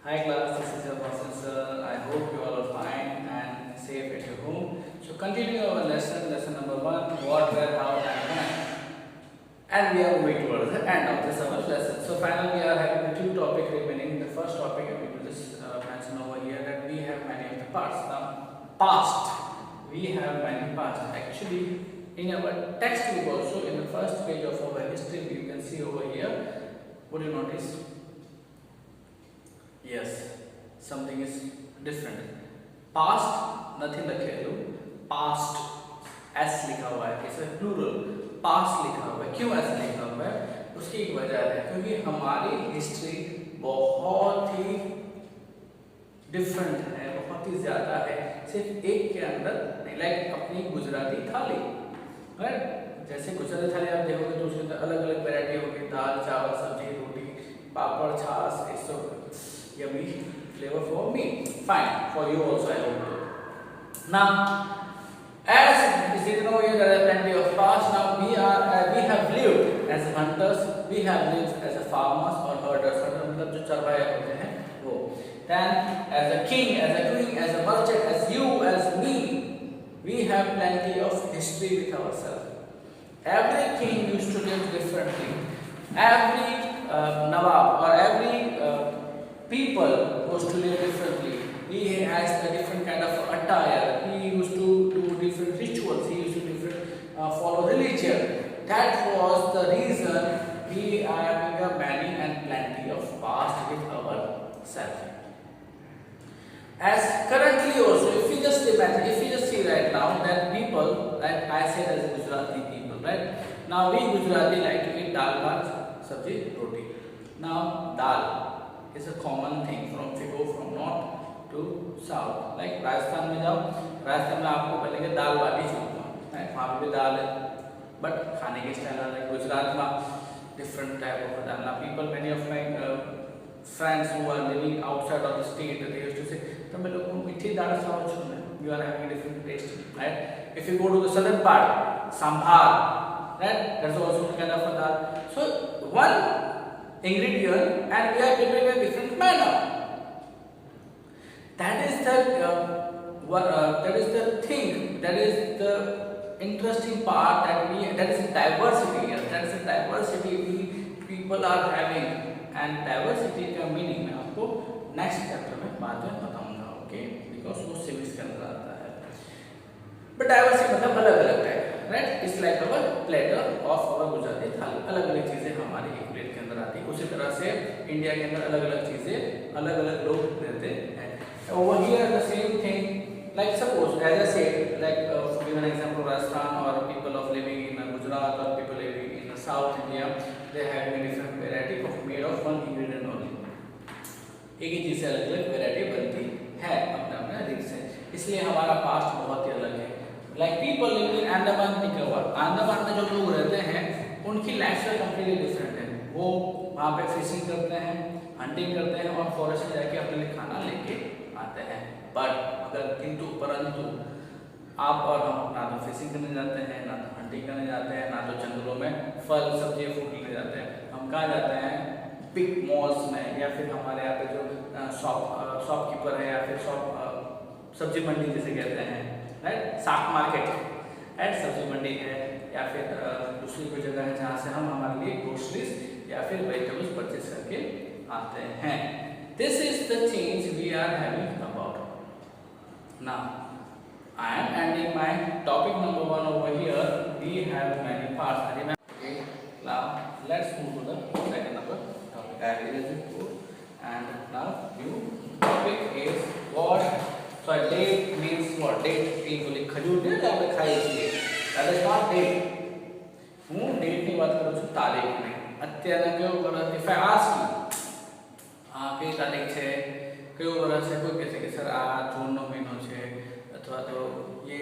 Hi class, this is your professor. I hope you all are fine and safe at your home. So continue our lesson number 1, what, where, how and when. And we are moving towards the end of this our lesson. So finally we are having the two topics remaining. The first topic I will just mention over here that we have many of the parts. Now past. We have many past. Actually in our textbook also in the first page of our history you can see over here. What do you notice? Yes, something is different. Past nothing लिखे past s लिखा हुआ है, इसे plural past लिखा हुआ है. क्यों ऐसा लिखा हुआ है? उसकी एक वजह है क्योंकि हमारी हिस्ट्री बहुत ही डिफरेंट है, बहुत ही ज्यादा है सिर्फ एक के अंदर नहीं. लाइक अपनी गुजराती थाली, राइट? जैसे गुजराती थाली आप देखोगे तो उसके अंदर अलग अलग वैरायटी होगी, दाल चावल सब्जी रोटी पापड़ छाछ, ये सब yummy flavor for me. Fine, for you also I hope so. Now, as is written over here, there are plenty of past. Now we have lived as hunters, we have lived as a farmers or herders. मतलब जो चरवाहे होते हैं वो. Then as a king, as a queen, as a merchant, as you, as me, we have plenty of history with ourselves. Every king used to live differently. Every Nawab or every people used to live differently. He has a different kind of attire. He used to do different rituals. He used to follow religion. That was the reason we are having a many and plenty of past with ourselves. As currently also, if you just imagine, if you just see right now that people, like I said as Gujarati people, right? Now we Gujarati like to eat dal bhat, sabji, roti. Now dal is a common thing from if you go from north to south. Like Rajasthan में जाओ, राजस्थान में आपको पहले के दाल बाटी चूरमा है, वहाँ पे भी दाल है, बट खाने के स्टाइल अलग. गुजरात में different type of dal. Now people, many of my friends who are living outside of the state, they used to say, तमें लोगों को मीठी दाल खाओ चूरमा. You are having a different taste, right? If you go to the southern part, sambar, right? That's also kind of a dal. So one ingredient and we are preparing a different manner. That is the thing. That is the interesting part that is diversity. That is the diversity we people are having, and diversity का meaning मैं आपको next chapter में बाद में बताऊंगा, okay? Because वो civics के अंदर आता है. But diversity मतलब अलग अलग type, right? It's like our platter of our Gujarati थाली. अलग अलग चीजें हमारी एक प्लेट के अंदर आती है. उसी तरह से इंडिया के अंदर अलग अलग चीजें अलग अलग लोग रहते हैं. Over here the same thing. Like suppose as I said, like to give an example, Rajasthan or people of living in Gujarat or people living in South India, they are having a different variety of made of one ingredient only. एक ही चीज से अलग अलग variety बनती है अपने अपने रीत से. इसलिए हमारा पास्ट बहुत ही अलग है. Like people living in Andaman Nicobar, Andaman में जो लोग रहते हैं उनकी लाइफस्टाइल कंप्लीटली डिफरेंट है. वो वहाँ पे फिशिंग करते हैं, हंटिंग करते हैं और फॉरेस्ट में जाके अपने लिए खाना लेके आते हैं. बट अगर किंतु परंतु आप और हम ना तो फिशिंग करने जाते हैं, ना तो हंटिंग करने जाते हैं, ना तो जंगलों में फल सब्जी फ्रूट लेने जाते हैं. हम कहाँ जाते हैं? बिग मॉल्स में, या फिर हमारे यहाँ पे जो शॉपकीपर है या फिर सब्जी मंडी जिसे कहते हैं, राइट? शाक मार्केट, राइट? सब्जी मंडी है या फिर दूसरी कोई जगह है जहाँ से हम हमारे लिए ग्रोसरीज या फिर वेजिटेबल्स परचेज करके आते हैं. This is the change we are having about. Now, I am ending my topic number 1 over here. We have many parts. Okay. Now, let's move to the second number topic. I erase it too. And now, new topic is what? So, date means what? Date means खजूर ने आपने खाई इसलिए. That is not date. હું ડેટની વાત કરું છું, તારીખની. અત્યારે કેવું કરો? If I ask you, કઈ તારીખ છે, કયો વર્ષ છે, કોઈ કહે છે કે સર આ જૂનનો મહિનો છે અથવા તો ये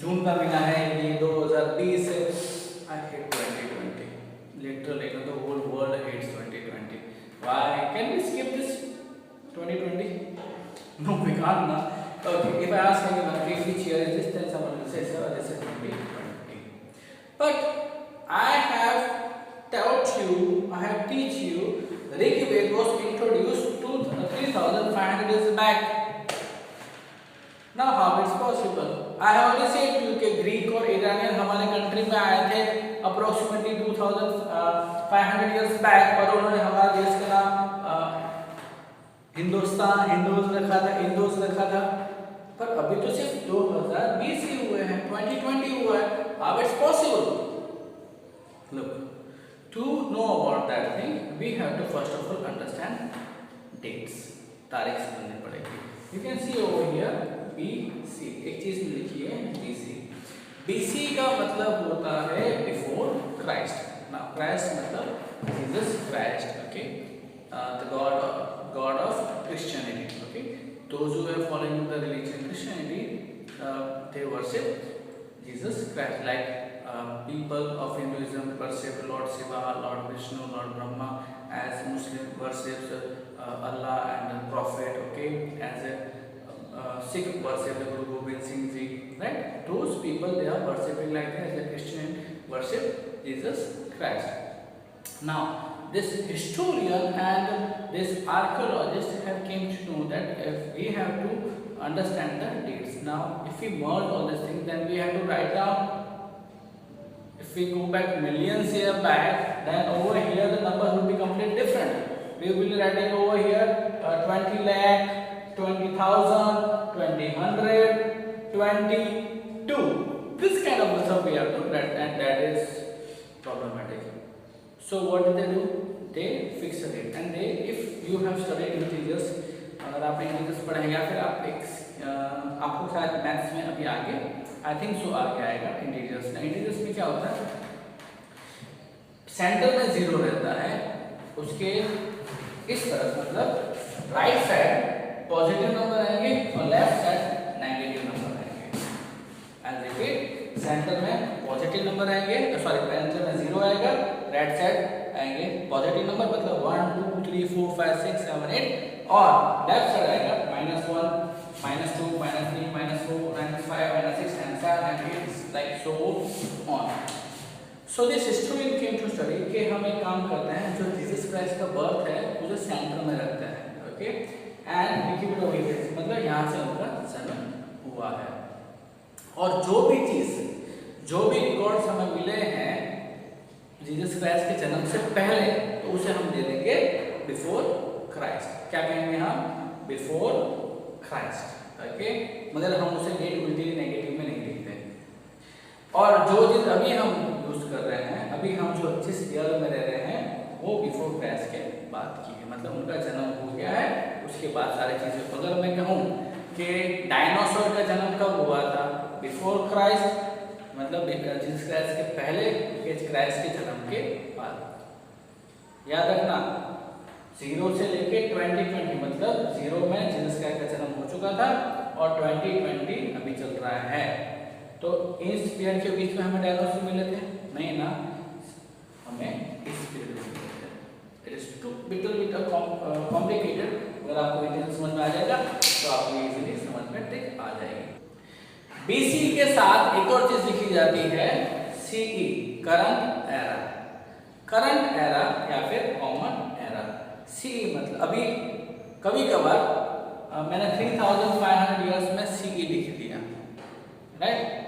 जून का महीना है, ये 2020 है. I hate 2020. Literally, the whole world hates 2020. Why? Can we skip this 2020? No, we can't. Na. Okay, if I ask anyone, which year is this, then someone will say, sir, this is 2020. But I have taught you, I have teach you, Rig Veda was introduced to 3000 years back. Now how it's possible? I have already said to you कि Greek और Iranian हमारे country में आए थे approximately 2500 years back, और उन्होंने हमारे देश का नाम हिंदुस्तान इंडोज रखा था। पर अभी तो सिर्फ 2020 ही हुए हैं, 2020 हुआ है। How it's possible? Look, to know about that thing, we have to first of all understand dates. तारीख समझनी पड़ेगी। You can see over here BC, एक चीज लिखी है BC। BC का मतलब होता है before Christ। Now Christ मतलब Jesus Christ, okay? The God of Christianity, okay? Those who are following the religion Christianity, they worship Jesus Christ. Like people of Hinduism worship Lord Shiva, Lord Vishnu, Lord Brahma, as Muslim worships Allah and the Prophet, okay? As a Sikh worship the Guru Gobind Singh Ji, right? Those people, they are worshipping like that. As a Christian worship Jesus Christ. Now this historian and this archaeologist have came to know that if we have to understand the dates. Now if we merge all these things, then we have to write down. If we go back millions years back, then over here the numbers will be completely different. We will be writing over here 20 lakh, 20,000, 20,100, 22. This kind of stuff we have to write, and that is problematic. So what did they do? They fix a date, and they, if you have studied integers, अगर आप integers पढ़ेंगे या फिर आप आपको शायद maths में अभी आगे आई थिंक सो आगे आएगा इंटीजर्स। इंटीजर्स में क्या होता है, सेंटर में जीरो रहता है, उसके इस तरफ मतलब राइट साइड पॉजिटिव नंबर आएंगे और लेफ्ट साइड नेगेटिव नंबर आएंगे। एंड रिपीट, सेंटर में पॉजिटिव नंबर आएंगे, सॉरी सेंटर में जीरो आएगा, राइट साइड आएंगे पॉजिटिव नंबर मतलब 1 2 3 4 5 6 7 8, और लेफ्ट साइड आएगा -1 -2 -3 -4 -5 -6 7 8 like so on. So this historian came to study कि हम एक काम करते हैं, जो जीसस क्राइस्ट का बर्थ है उसे सेंटर में रखते हैं, okay? And we keep it over here, मतलब यहाँ से उनका जन्म हुआ है। और जो भी रिकॉर्ड्स हमें मिले हैं जीसस क्राइस्ट के जन्म से पहले, तो उसे हम दे देंगे बिफोर क्राइस्ट। क्या कहेंगे हम? Before Christ, okay? मतलब हम उसे डेट उल्टी नेगेटिव में नहीं लिखते। और जो चीज अभी हम यूज कर रहे हैं, अभी हम जो जिस ईयर में रह रहे हैं, वो बिफोर क्राइस्ट के बाद की है, मतलब उनका जन्म हो गया है, उसके बाद सारी चीजें। अगर मैं कहूँ कि डायनासोर का जन्म कब हुआ था? बिफोर क्राइस्ट, मतलब जीसस क्राइस्ट के पहले, क्राइस्ट के जन्म के बाद। याद रखना, 0 से लेके 2020, मतलब 0 में जीसस क्राइस्ट का जन्म हो चुका था और 2020 अभी चल रहा है। तो इस पीरियड के बीच में हमें डायनासोर मिले थे? नहीं ना, हमें इस पीरियड में मिले थे। It is too little bit complicated. अगर आपको इतना समझ में आ जाएगा तो आपको इजीली समझ में ट्रिक आ जाएगी। बीसी के साथ एक और चीज लिखी जाती है, CE, current era. Current era या फिर कॉमन एरा। सीई मतलब अभी कभी कभार मैंने 3500 इयर्स में सीई लिख दिया, राइट?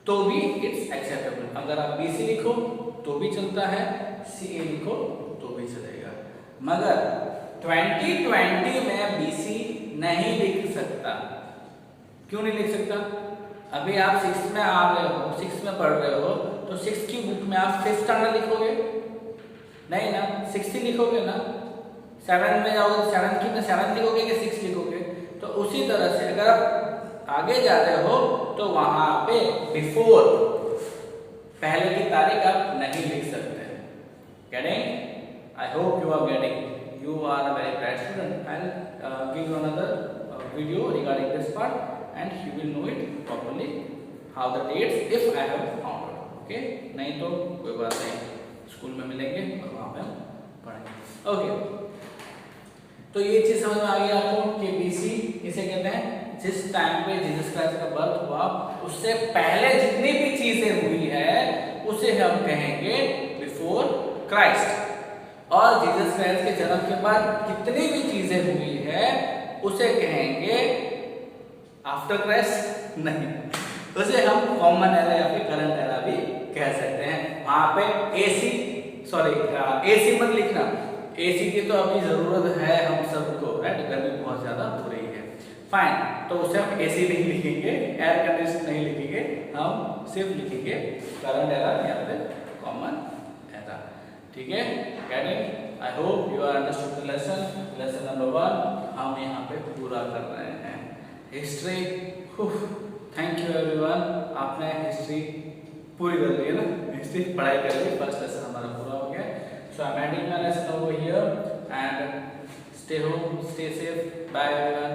तो भी इट्स एक्सेप्टेबल। अगर आप बीसी लिखो तो भी चलता है, सीए लिखो तो भी चलेगा। मगर 2020 में बीसी नहीं लिख सकता। क्यों नहीं लिख सकता? अभी आप 6 में आ रहे हो, 6 में पढ़ रहे हो, तो 6 की बुक में आप 5th स्टैंडर्ड लिखोगे? नहीं ना, 6 ही लिखोगे ना। 7 में जाओगे तो 7 की में 7 लिखोगे कि 6 लिखोगे? तो उसी तरह से अगर आप आगे जा रहे हो तो वहां पे बिफोर, पहले की तारीख आप नहीं लिख सकते। Getting? I hope you are getting. You are a very bright student. I will give you another video regarding this part and you will know it properly how the dates if I have found it, okay? नहीं तो कोई बात नहीं, school में मिलेंगे और वहाँ पे हम पढ़ेंगे, ओके? तो ये चीज समझ में आ गई आपको कि बीसी इसे कहते हैं जिस टाइम पे जीसस क्राइस्ट का बर्थ हुआ उससे पहले जितनी भी चीजें हुई है उसे हम कहेंगे बिफोर क्राइस्ट। और जीसस क्राइस्ट के जन्म के बाद कितनी भी चीजें हुई है उसे कहेंगे आफ्टर क्रैश नहीं, उसे हम कॉमन एरा या फिर करंट एरा भी कह सकते हैं। वहां पे एसी मत लिखना, एसी की तो अभी जरूरत है हम सबको, राइट, गर्मी बहुत ज्यादा हो रही है, फाइन। तो उसे हम एसी नहीं लिखेंगे, एयर कंडीशन नहीं लिखेंगे, हम सिर्फ लिखेंगे करंट एरा या फिर कॉमन एरा। ठीक है, get it? I hope you are understood the lesson number 1 हम यहाँ पे पूरा कर रहे हैं। हिस्ट्री, थैंक यू एवरीवन, आपने हिस्ट्री पूरी कर ली है ना, हिस्ट्री पढ़ाई कर ली, फर्स्ट लेसन हमारा पूरा हो गया। So I am ending my lesson over here and stay home, stay safe, bye everyone.